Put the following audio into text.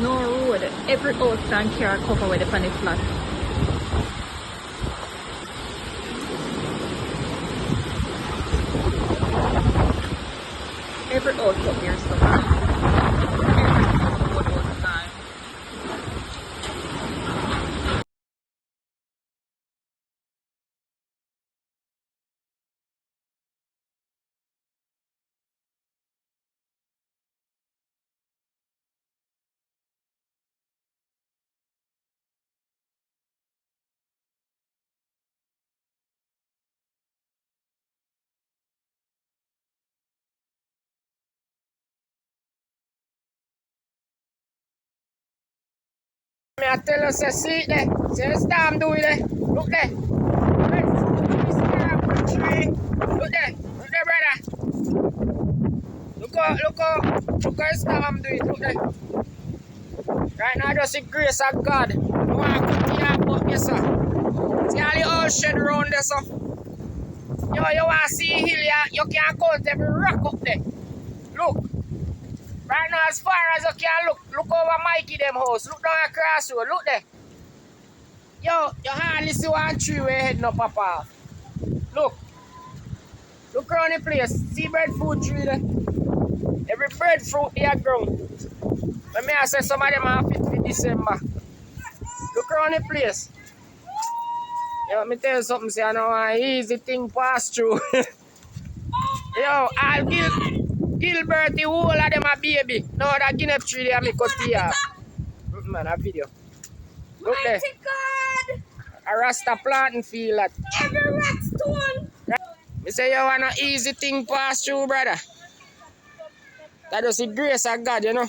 No road. Every house and car cover with the funny flat. Every house up here so I tell you, say, see there. See the storm doing there. Look there. Look there. Look there, brother. Look how the storm doing. Look there. Right now, just the grace of God. No one come to your boat, yes, sir. See all the ocean around there, sir. You want to see hill, you can't count every rock up there. Look. Right now, as far as you can look over Mikey them house. Look down across road. Look there. Yo, you hardly see one tree where heading up, Papa. Look. Look around the place. See breadfruit tree there. Every breadfruit they are grown. Let me say some of them are fit for December. Look around the place. Yo, let me tell you something, say I know an easy thing pass through. Yo, I'll Gilbert, the whole of them a baby. No, that guinea tree they are me cut here. Man, a video. Look there. God. A Rasta planting field at every rock stone. Me say you want an easy thing pass through, brother. That is the grace of God, you know.